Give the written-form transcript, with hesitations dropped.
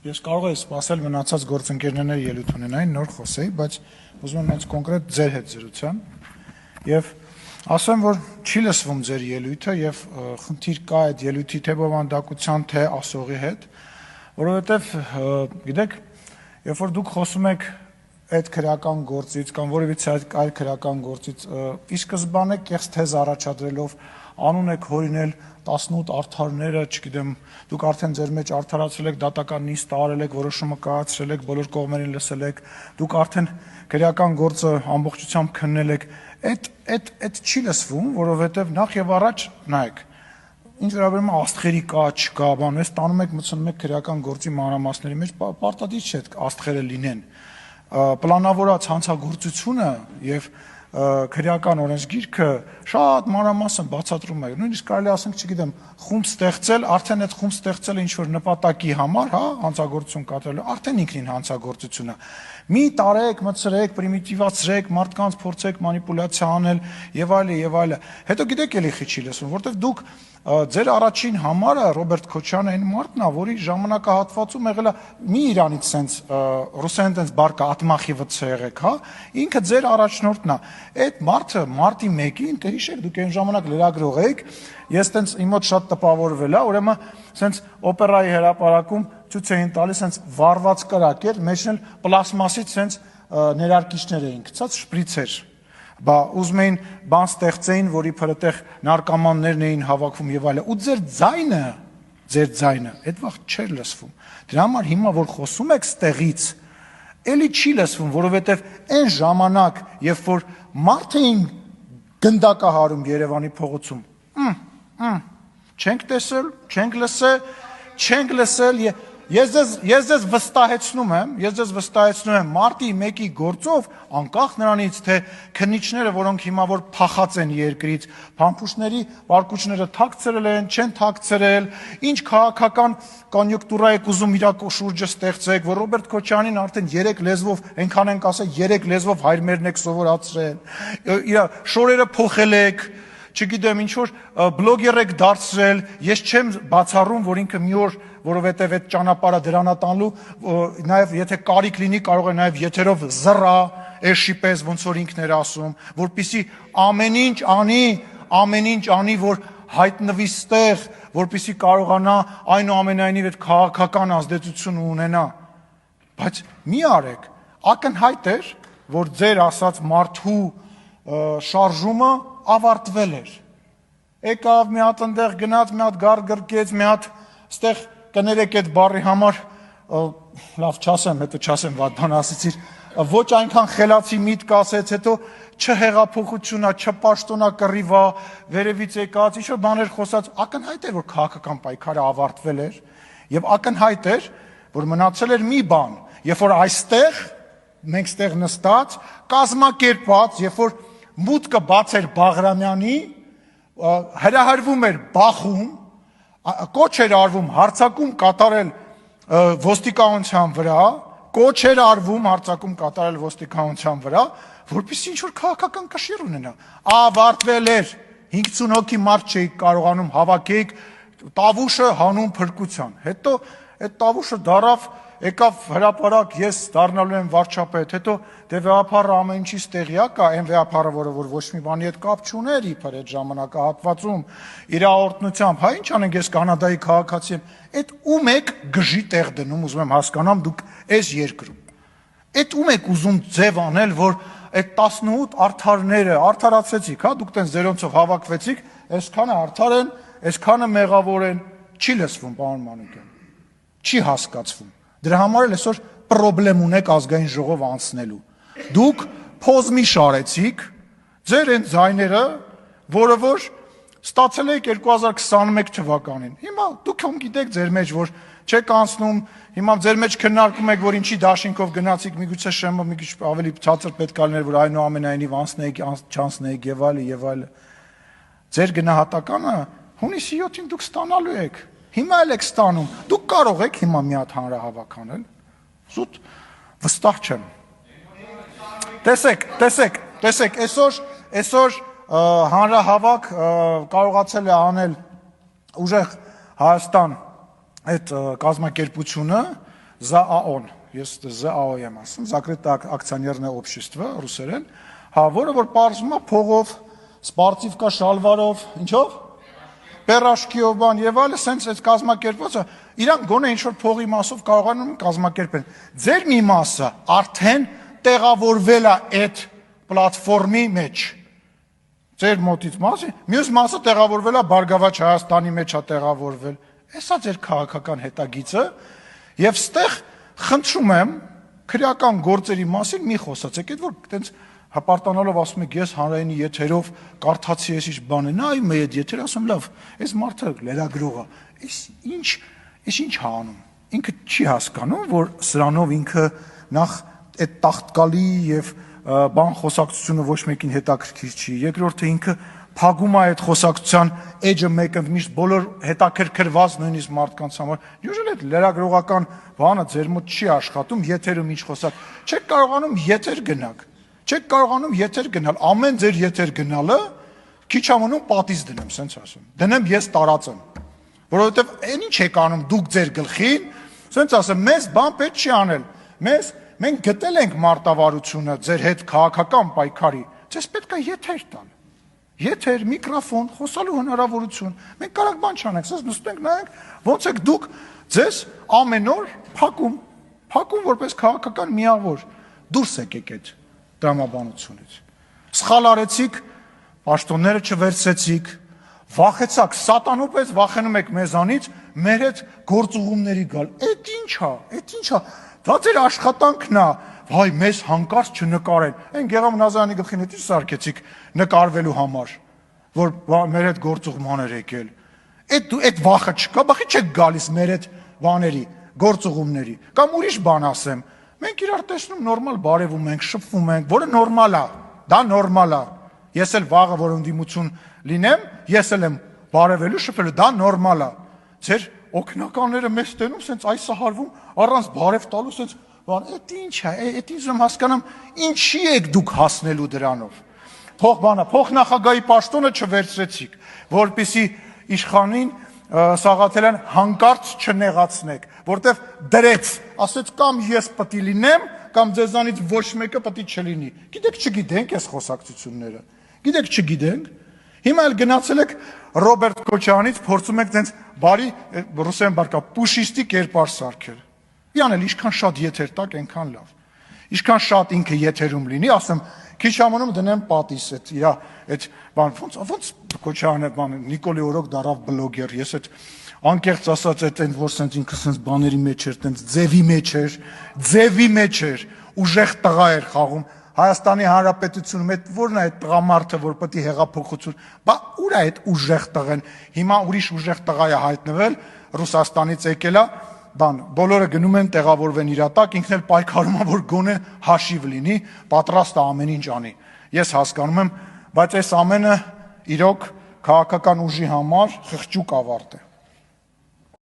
Ես կարող եմ սպասել մնացած գործընկերները ելույթ ունենային, նոր խոսեի, բայց ուզում եմ հենց կոնկրետ ձեր հետ զրուցեմ եւ ասեմ, որ չի լսվում ձեր ելույթը եւ խնդիր կա այդ ելույթի թե բովանդակության, թե ասողի հետ, որովհետեւ գիտեք, երբ որ դուք խոսում եք այդ քրական գործից կամ որևիցե այլ քրական գործից, ի սկզբանե կեղծ թեզ առաջադրելով անուն եք հորինել 18 արդարները, չգիտեմ, դուք արդեն ձեր մեջ արդարացրել եք, դատական նիստ տարել եք, որոշումը կայացրել եք, բոլոր կողմերին լսել եք, դուք արդեն քրեական գործը ամբողջությամբ քննել եք, այդ չի լսվում, որովհետև նախ եւ առաջ նայեք, ինչ վերաբերում է աստղերի կա, չկա, բան, ես տանում եք մտցնում եք քրեական գործի մանրամասների մեջ, պարտադիր չէ աստղերը լինեն, պլանավորած հանցագործությունը եւ քրեական օրենսգիրքը շատ մանրամասն բացատրում է, նույնիսկ կարելի ասենք, չգիտեմ, խումբ ստեղծել, արդեն այդ խումբ ստեղծել ինչ որ նպատակի համար, հա, հանցագործություն կատարելու, արդեն ինքնին հանցագործություն է։ Մի տարեք, մտցրեք, պրիմիտիվացրեք, մարդկանց փորձեք մանիպուլյացիա անել եւ այլը։ Հետո գիտեք էլի խի չի լսում, որտեվ դուք ձեր առաջին համարը Ռոբերտ Քոչյանը այն մարդն է, որի ժամանակահատվածում եղել է մի իրանից sense ռուսերեն sense բարկա ատմախիվցը եղեք, հա, ինքը ձեր առաջնորդն է։ Այդ մարդը մարտի 1-ին, կհիշեք, դուք այն ժամանակ լրագրող եք, ես sense իմ մոտ շատ տպավորվել է, ուրեմն sense օպերայի հրապարակում ցույց էին տալիս sense վառված կրակ էր, մեջն էլ պլաստմասից sense ներարկիչներ էին գցած, շպրիցեր։ Բա ուզում էին բան ստեղծեին, որի փրտեղ նարկոմաններն էին հավաքվում եւ այլն։ Ու ձեր ձայնը, այդ վաղ չէր լսվում։ Դրա համար հիմա որ խոսում եք ստեղից, էլի չի լսվում, որովհետեւ այն ժամանակ, երբ որ մարդ էին գնդակահարում Երևանի փողոցում, չենք տեսել, չենք լսել, ես ձեզ վստահեցնում եմ, մարտի 1-ի գործով, անկախ նրանից, թե քննիչները, որոնք հիմա որ փախած են երկրից, փամփուշտների վարկուճները թաքցրել են, չեն թաքցրել, ինչ քաղաքական կոնյունկտուրա եք ուզում իր շուրջը ստեղծեք, որ Ռոբերտ Քոչյանին արդեն 3 լեզվով, այնքան ենք ասել, 3 լեզվով հայրմերն եք սովորացրել, իր շորերը փոխել եք, չգիտեմ, ինչ որ բլոգեր եք դարձրել, ես չեմ բացառում, որ ինքը մի օր, որովհետև այդ ճանապարհը դրանա տանելու, նաև եթե կարիք լինի, կարող է նաև եթերով զռա, էշի պես, ոնց որ ինքն էր ասում, որպեսզի ամեն ինչ անի, որ հայտնվի ստեղ, որպեսզի կարողանա այնուամենայնիվ այդ քաղաքական ազդեցություն ունենա, բայց մի արեք, ակնհայտ էր, որ ձեր ասած մարդու շարժումը ավարտվել էր, եկավ մի հատ ընդեղ գնաց, մի հատ գար գրկեց, մի հատ ստեղ կներեք այդ բառի համար, լավ չասեմ, հետո չասեմ վատ բան ասեցիր, ոչ այնքան խելացի միտք ասեց, հետո չհեղափոխությունա, չպաշտոնա կռիվա, վերևից եկած, ինչ որ բաներ խոսած, ակնհայտ էր, որ քաղաքական պայքարը ավարտվել էր, եւ ակնհայտ էր, որ մնացել էր մի բան, երբ որ այստեղ, մենք ստեղ նստած, կազմակերպված, երբ որ մուտքը բաց էր Բաղրամյանի, հրահրվում էր բախում, կոչ էր արվում հարձակում կատարել ոստիկանության վրա, կոչ էր արվում հարձակում կատարել ոստիկանության վրա, որպեսզի ինչ-որ քաղաքական կշիռ ունենա, ավարտվել էր, 50 հոգի մարդ չէիք կարողանում հավաքեիք, տավուշը հանուն փրկության, հետո այդ տավուշը դարավ, եկավ հրապարակ, ես դառնալու եմ վարչապետ, հետո դե վեհապարը ամեն ինչի տեղյակ է, այն վեհապարը, որը որ ոչ մի բանի հետ կապ չուներ իբր այդ ժամանակահատվածում, իր օրտնությամբ, հա ինչ անենք, ես կանադայի քաղաքացի եմ, այդ ում եք գժի տեղ դնում, ուզում եմ հասկանամ, դուք այս երկրում, այդ ում եք ուզում ձև անել, որ այդ 18 արդարները արդարացրեցիք, հա, դուք տենց ձերոնցով հավաքվեցիք, այսքանը արդար են, այսքանը մեղավոր են, չի լսվում, պարոն Մանուկյան, չի հասկացվում։ Դրա համար էլ այսօր պրոբլեմ ունեք ազգային ժողով անցնելու։ Դուք փոզմի շարեցիք ձեր այն ձայները, որը որ ստացել եք 2021 թվականին։ Հիմա դուք համ գիտեք ձեր մեջ, որ չեք անցնում, հիմա ձեր մեջ քննարկում եք, որ ինչի դաշինքով գնացիք, միգուցե շեմը մի քիչ ավելի ցածր պետք է լիներ, որ այնուամենայնիվ անցնեիք, չանցնեիք եւ այլն։ Ձեր գնահատականը հունիսի 7-ին դուք ստանալու եք։ Հիմա էլ եք ստանում, դուք կարող եք հիմա մի հատ հանրահավաք անել, զուտ վստահ չեմ։ Տեսեք, այսօր հանրահավաք կարողացել է անել ուժեղ Հայաստան այդ կազմակերպությունը, ԶԱՕ-ն, ես ԶԱՕ եմ ասում, Закрытое акционерное общество, ռուսերեն, հա, որը որ պարզվում է փողով, սպարտիվկա շալվարով, ինչով? Պերաշկիով բան եւ այլը, սենց այդ կազմակերպվածը, իրանք գոնե ինչ որ փողի մասով կարողանում են կազմակերպել։ Ձեր մի մասը արդեն տեղավորվել է այդ պլատֆորմի մեջ։ Ձեր մոտից մասը, մյուս մասը տեղավորվել է Բարգավաճ Հայաստանի մեջ է տեղավորվել։ Էսա ձեր քաղաքական հետագիծը եւ ստեղ խնդրում եմ քրեական գործերի մասին մի խոսացեք, այդ որ այտենց հպարտանալով ասում եք ես հանրայինի եթերով կարդացի ես ինչ բան է, նայում եմ այդ եթերը, ասում լավ, այս մարդը լրագրող է, այս ինչ է անում։ Ինքը չի հասկանում, որ սրանով ինքը նախ այդ տաղտկալի եւ բան խոսակցությունը ոչ մեկին հետաքրքիր չի։ Երկրորդը ինքը փակում է այդ խոսակցության էջը մեկը միշտ բոլոր հետաքրքրված նույնիսկ մարդկանց համար։ Յուժել այդ լրագրողական բանը ձեր մոտ չի աշխատում, եթերում ինչ խոսակ։ Չեք կարողանում եթեր գնաք։ Չեք կարողանում եթեր գնալ, ամեն ձեր եթեր գնալը քիչ ամոնում պատից դնեմ, սենց ասում։ Դնեմ ես տարածեմ, որովհետև այն ինչ եք անում դուք ձեր գլխին, սենց ասեմ, մեզ բան պետք չի անել, մենք գտել ենք մարտավարությունը ձեր հետ քաղաքական պայքարի, ձեզ պետք է եթեր տալ, եթեր, միկրոֆոն, խոսալու հնարավորություն, մենք կարանք բան չանենք, սենց նստում ենք նայենք, ոնց եք դուք ձեզ ամեն օր փակում որպես քաղաքական միավոր, դուրս եկեք այդ տրամաբանությունից, սխալ արեցիք, պաշտոնները չվերցեցիք, վախեցաք, սատանու պես վախենում եք մեզանից, մեր հետ գործուղումների գալ, այդ ինչ է, դա ձեր աշխատանքն է, վայ, մեզ հանկարծ չնկարեն, այն Գեղամ Նազարյանի գլխին հետ ինչ սարքեցիք նկարվելու համար, որ մեր հետ գործուղման էր եկել, այդ վախը չկա, բախի չեք գալիս մեր հետ բաների, գործուղումների, կամ ուրիշ բան ասեմ, մենք իրար տեսնում նորմալ բարևում ենք, շփվում ենք, որը նորմալ է, դա նորմալ է, ես էլ վաղը որ ընդդիմություն լինեմ, ես էլ եմ բարևելու, շփվելու, դա նորմալ է, ձեր օգնականները մեզ տենում, սենց այս սահարվում, առանց բարև տալու, սենց, բան, էդ ինչ է, էդ ինչ եմ հասկանում, ինչի եք դուք հասնելու դրանով, փոխնախագահի պաշտոնը չվերցրեցիք, որպեսզի իշխանին Սաղաթելյան հանկարծ չնեղացնեք, որտեվ դրեց, ասեց կամ ես պտի լինեմ, կամ ձեզանից ոչ մեկը պտի չլինի, գիտեք չգիտենք ես խոսակցությունները, գիտեք չգիտենք, հիմա էլ գնացել եք Ռոբերտ Քոչարյանից փորձում եք տենց բարի ռուսեն բարկա պուշիստի կերպար սարքել, իան էլ ինչքան շատ եթեր տակ, այնքան լավ, ինչքան շատ ինքը եթերում լինի, ասեմ, քիչ ամոնում դնեմ պատիս այդ բան, ոնց Քոչարյանը բան, Նիկոլի օրոք դարավ բլոգեր, ես այդ անկեղծ ասած այդ որ սենց ինքը սենց բաների մեջ էր, տենց ձևի մեջ էր, ուժեղ տղա էր խաղում, Հայաստանի Հանրապետությունում այդ որն է այդ տղամարդը, որ պետք է հեղափոխություն, բա ուր է այդ ուժեղ տղեն, հիմա ուրիշ ուժեղ տղա է հայտնվել, Ռուսաստանից եկել է, բան, բոլորը գնում են տեղավորվեն իր տակ, ինքն էլ պայքարում է, որ գոնե հաշիվ լինի, պատրաստ է ամեն ինչ անի։ Ես հասկանում եմ, բայց այս ամենը իրոք քաղաքական ուժի համար խղճուկ ավարտ է։